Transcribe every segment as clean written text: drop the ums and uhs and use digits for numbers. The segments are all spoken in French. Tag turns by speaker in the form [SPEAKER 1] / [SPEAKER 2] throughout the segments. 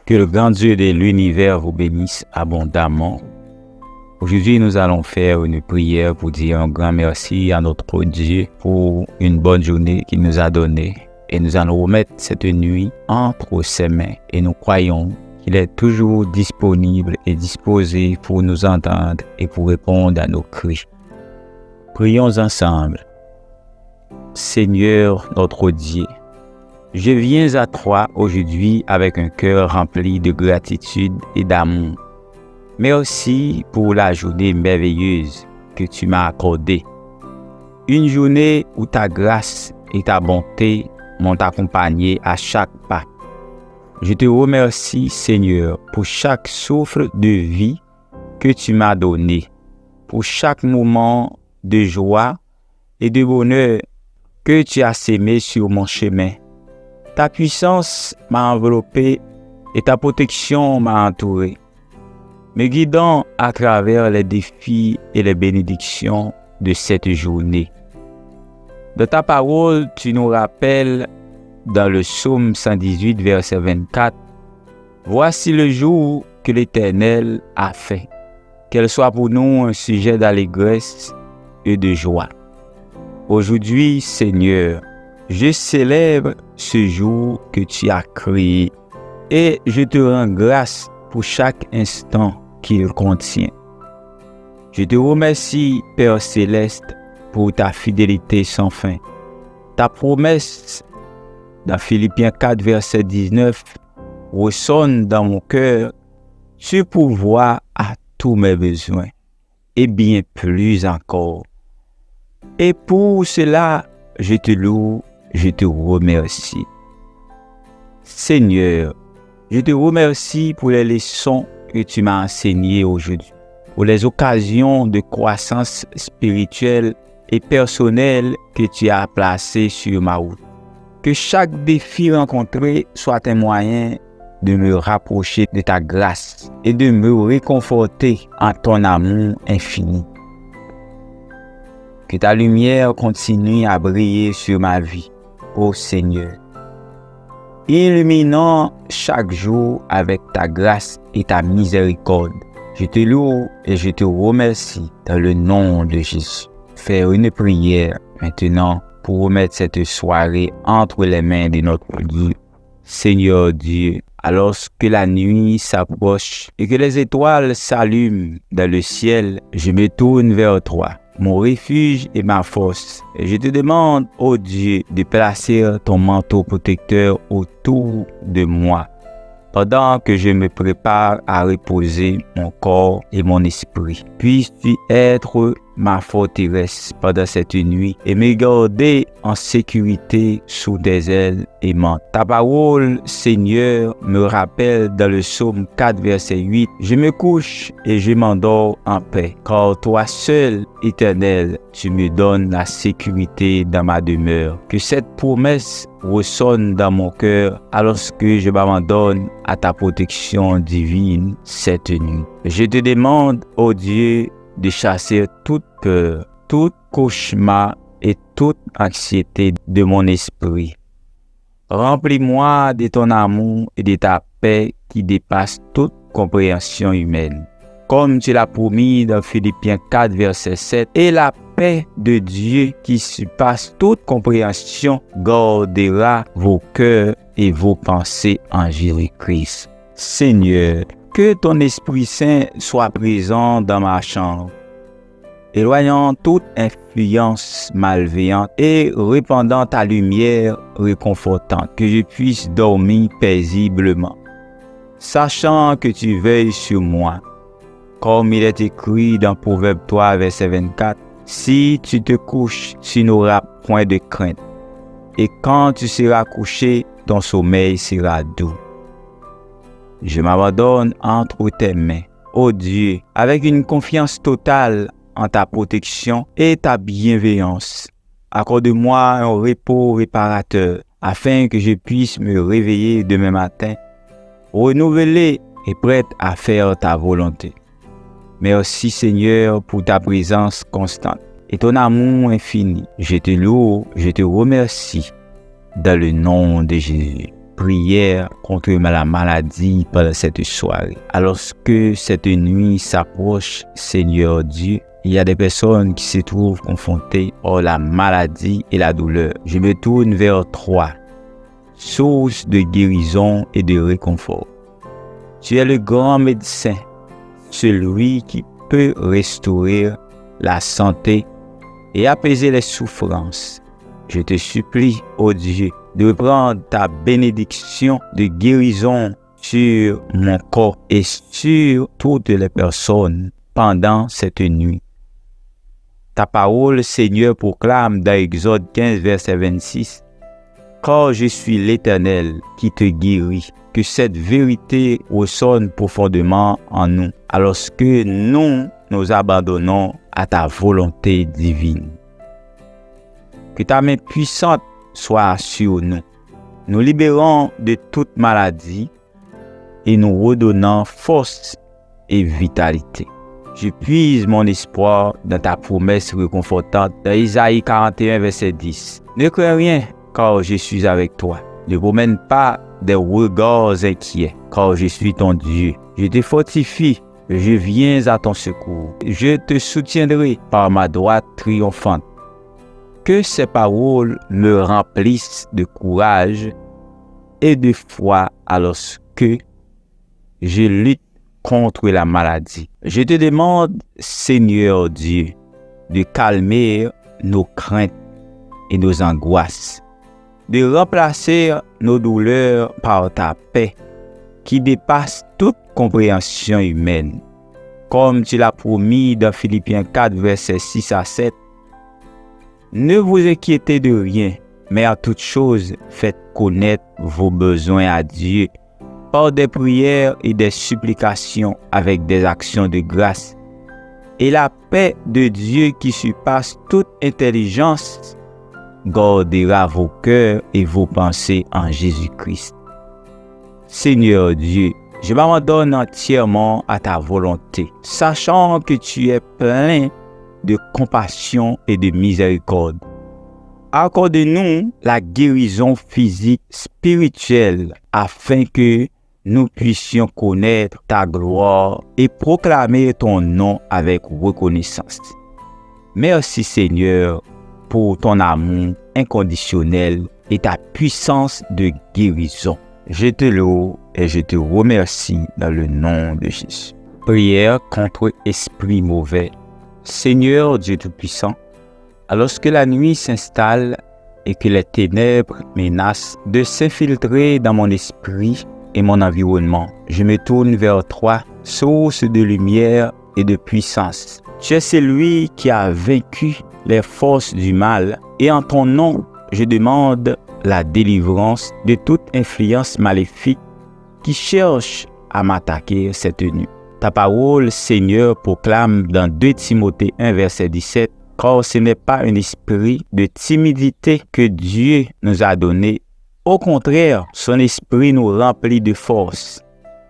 [SPEAKER 1] Que le grand Dieu de l'univers vous bénisse abondamment. Aujourd'hui, nous allons faire une prière pour dire un grand merci à notre Dieu pour une bonne journée qu'il nous a donnée. Et nous allons remettre cette nuit entre ses mains. Et nous croyons qu'il est toujours disponible et disposé pour nous entendre et pour répondre à nos cris. Prions ensemble. Seigneur notre Dieu, je viens à toi aujourd'hui avec un cœur rempli de gratitude et d'amour. Merci pour la journée merveilleuse que tu m'as accordée. Une journée où ta grâce et ta bonté m'ont accompagné à chaque pas. Je te remercie, Seigneur, pour chaque souffle de vie que tu m'as donné, pour chaque moment de joie et de bonheur que tu as sémé sur mon chemin. Ta puissance m'a enveloppé et ta protection m'a entouré, me guidant à travers les défis et les bénédictions de cette journée. De ta parole, tu nous rappelles dans le psaume 118, verset 24, « Voici le jour que l'Éternel a fait, qu'elle soit pour nous un sujet d'allégresse et de joie. » Aujourd'hui, Seigneur, je célèbre ce jour que tu as créé et je te rends grâce pour chaque instant qu'il contient. Je te remercie, Père Céleste, pour ta fidélité sans fin. Ta promesse dans Philippiens 4, verset 19, résonne dans mon cœur. Tu pourvois à tous mes besoins et bien plus encore. Et pour cela, je te loue, je te remercie. Seigneur, je te remercie pour les leçons que tu m'as enseignées aujourd'hui, pour les occasions de croissance spirituelle et personnelle que tu as placées sur ma route. Que chaque défi rencontré soit un moyen de me rapprocher de ta grâce et de me réconforter en ton amour infini. Que ta lumière continue à briller sur ma vie, ô Seigneur, illuminant chaque jour avec ta grâce et ta miséricorde. Je te loue et je te remercie dans le nom de Jésus. Faire une prière maintenant pour remettre cette soirée entre les mains de notre Dieu. Seigneur Dieu, alors que la nuit s'approche et que les étoiles s'allument dans le ciel, je me tourne vers toi, mon refuge et ma force. Et je te demande, ô Dieu, de placer ton manteau protecteur autour de moi, pendant que je me prépare à reposer mon corps et mon esprit. Puisses-tu être ma forteresse pendant cette nuit et me garder en sécurité sous des ailes aimantes. Ta parole, Seigneur, me rappelle dans le psaume 4, verset 8, « Je me couche et je m'endors en paix, car toi seul, Éternel, tu me donnes la sécurité dans ma demeure. » Que cette promesse résonne dans mon cœur alors que je m'abandonne à ta protection divine cette nuit. Je te demande, ô Dieu, de chasser toute peur, tout cauchemar et toute anxiété de mon esprit. Remplis-moi de ton amour et de ta paix qui dépasse toute compréhension humaine. Comme tu l'as promis dans Philippiens 4, verset 7, et la paix de Dieu qui surpasse toute compréhension gardera vos cœurs et vos pensées en Jésus-Christ. Seigneur, que ton Esprit Saint soit présent dans ma chambre, éloignant toute influence malveillante et répandant ta lumière réconfortante, que je puisse dormir paisiblement, sachant que tu veilles sur moi. Comme il est écrit dans Proverbe 3, verset 24, « Si tu te couches, tu n'auras point de crainte, et quand tu seras couché, ton sommeil sera doux. » Je m'abandonne entre tes mains, ô Dieu, avec une confiance totale en ta protection et ta bienveillance. Accorde-moi un repos réparateur, afin que je puisse me réveiller demain matin, renouvelé et prête à faire ta volonté. Merci Seigneur pour ta présence constante et ton amour infini. Je te loue, je te remercie dans le nom de Jésus. prière contre la maladie pendant cette soirée. Alors que cette nuit s'approche, Seigneur Dieu, il y a des personnes qui se trouvent confrontées à la maladie et la douleur. Je me tourne vers toi, source de guérison et de réconfort. Tu es le grand médecin, celui qui peut restaurer la santé et apaiser les souffrances. Je te supplie, ô Dieu, de prendre ta bénédiction de guérison sur mon corps et sur toutes les personnes pendant cette nuit. Ta parole, Seigneur, proclame dans Exode 15, verset 26, « Car je suis l'Éternel qui te guérit », que cette vérité ressonne profondément en nous, alors que nous abandonnons à ta volonté divine. Que ta main puissante soit sur nous, nous libérant de toute maladie et nous redonnant force et vitalité. Je puise mon espoir dans ta promesse réconfortante dans Isaïe 41, verset 10. Ne crains rien, car je suis avec toi. Ne promène pas des regards inquiets, car je suis ton Dieu. Je te fortifie, je viens à ton secours. Je te soutiendrai par ma droite triomphante. Que ces paroles me remplissent de courage et de foi alors que je lutte contre la maladie. Je te demande, Seigneur Dieu, de calmer nos craintes et nos angoisses, de remplacer nos douleurs par ta paix qui dépasse toute compréhension humaine. Comme tu l'as promis dans Philippiens 4, versets 6 à 7, ne vous inquiétez de rien, mais à toute chose, faites connaître vos besoins à Dieu par des prières et des supplications avec des actions de grâce. Et la paix de Dieu qui surpasse toute intelligence gardera vos cœurs et vos pensées en Jésus-Christ. Seigneur Dieu, je m'abandonne entièrement à ta volonté, sachant que tu es plein de compassion et de miséricorde. Accorde-nous la guérison physique, spirituelle, afin que nous puissions connaître ta gloire et proclamer ton nom avec reconnaissance. Merci Seigneur pour ton amour inconditionnel et ta puissance de guérison. Je te loue et je te remercie dans le nom de Jésus. Prière contre esprit mauvais. Seigneur Dieu Tout-Puissant, alors que la nuit s'installe et que les ténèbres menacent de s'infiltrer dans mon esprit et mon environnement, je me tourne vers toi, source de lumière et de puissance. Tu es celui qui a vaincu les forces du mal et en ton nom, je demande la délivrance de toute influence maléfique qui cherche à m'attaquer cette nuit. Ta parole, Seigneur, proclame dans 2 Timothée 1, verset 17, « Car ce n'est pas un esprit de timidité que Dieu nous a donné. Au contraire, son esprit nous remplit de force,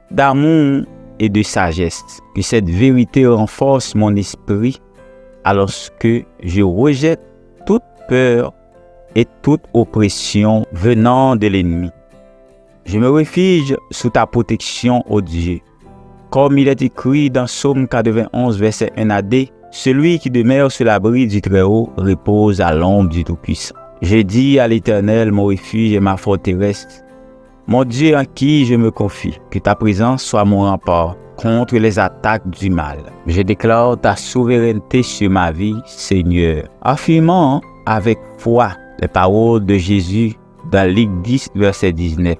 [SPEAKER 1] d'amour et de sagesse. Que cette vérité renforce mon esprit alors que je rejette toute peur et toute oppression venant de l'ennemi. Je me réfugie sous ta protection, ô Dieu. Comme il est écrit dans Psaume 91, verset 1 à 2, « Celui qui demeure sur l'abri du Très-Haut repose à l'ombre du Tout-Puissant. » J'ai dit à l'Éternel, mon refuge et ma forteresse, mon Dieu en qui je me confie, que ta présence soit mon rempart contre les attaques du mal. Je déclare ta souveraineté sur ma vie, Seigneur, affirmant avec foi les paroles de Jésus dans Luc 10, verset 19.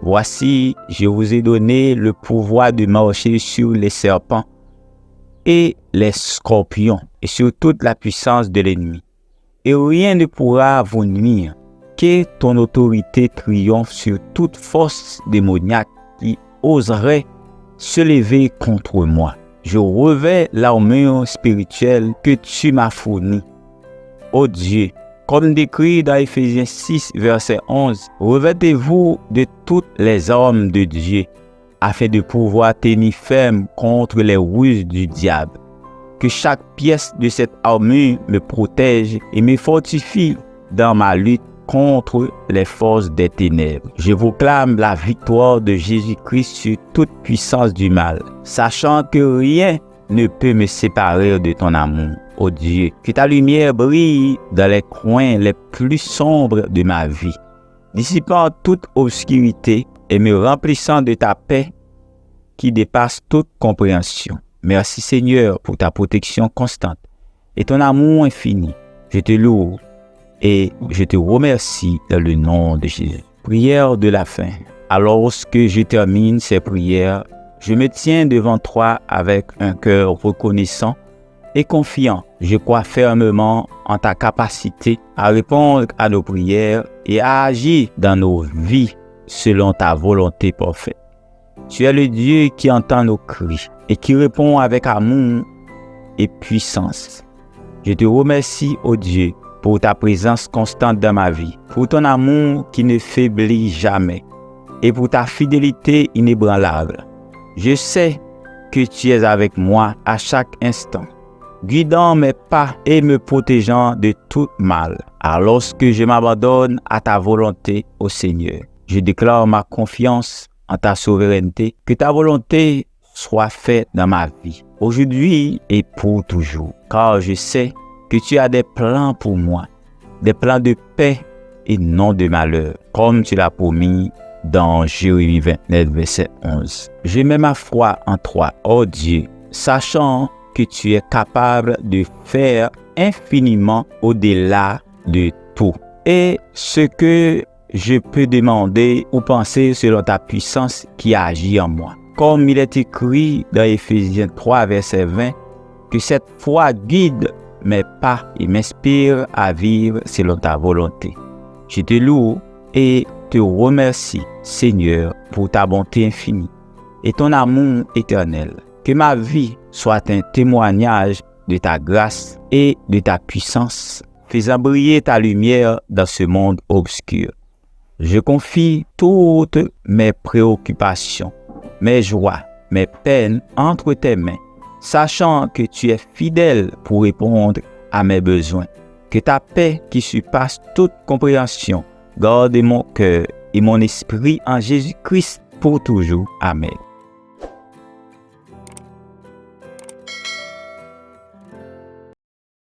[SPEAKER 1] Voici, je vous ai donné le pouvoir de marcher sur les serpents et les scorpions et sur toute la puissance de l'ennemi. Et rien ne pourra vous nuire. Que ton autorité triomphe sur toute force démoniaque qui oserait se lever contre moi. Je revêts l'armure spirituelle que tu m'as fournie. Ô Dieu, comme décrit dans Éphésiens 6, verset 11, revêtez-vous de toutes les armes de Dieu, afin de pouvoir tenir ferme contre les ruses du diable. Que chaque pièce de cette armure me protège et me fortifie dans ma lutte contre les forces des ténèbres. Je proclame la victoire de Jésus-Christ sur toute puissance du mal, sachant que rien ne peut me séparer de ton amour. Ô Dieu, que ta lumière brille dans les coins les plus sombres de ma vie, dissipant toute obscurité et me remplissant de ta paix qui dépasse toute compréhension. Merci Seigneur pour ta protection constante et ton amour infini. Je te loue et je te remercie dans le nom de Jésus. Prière de la fin. Alors que je termine ces prières, je me tiens devant toi avec un cœur reconnaissant et confiant. Je crois fermement en ta capacité à répondre à nos prières et à agir dans nos vies selon ta volonté parfaite. Tu es le Dieu qui entend nos cris et qui répond avec amour et puissance. Je te remercie, ô Dieu, pour ta présence constante dans ma vie, pour ton amour qui ne faiblit jamais et pour ta fidélité inébranlable. Je sais que tu es avec moi à chaque instant, guidant mes pas et me protégeant de tout mal. Alors que je m'abandonne à ta volonté, ô Seigneur, je déclare ma confiance en ta souveraineté, que ta volonté soit faite dans ma vie, aujourd'hui et pour toujours. Car je sais que tu as des plans pour moi, des plans de paix et non de malheur, comme tu l'as promis dans Jérémie 29, verset 11. Je mets ma foi en toi, ô Dieu, sachant que tu es capable de faire infiniment au-delà de tout. Et ce que je peux demander ou penser selon ta puissance qui agit en moi. Comme il est écrit dans Éphésiens 3, verset 20, que cette foi guide mes pas et m'inspire à vivre selon ta volonté. Je te loue et te remercie, Seigneur, pour ta bonté infinie et ton amour éternel. Que ma vie soit un témoignage de ta grâce et de ta puissance, faisant briller ta lumière dans ce monde obscur. Je confie toutes mes préoccupations, mes joies, mes peines entre tes mains, sachant que tu es fidèle pour répondre à mes besoins. Que ta paix qui surpasse toute compréhension garde mon cœur et mon esprit en Jésus-Christ pour toujours. Amen.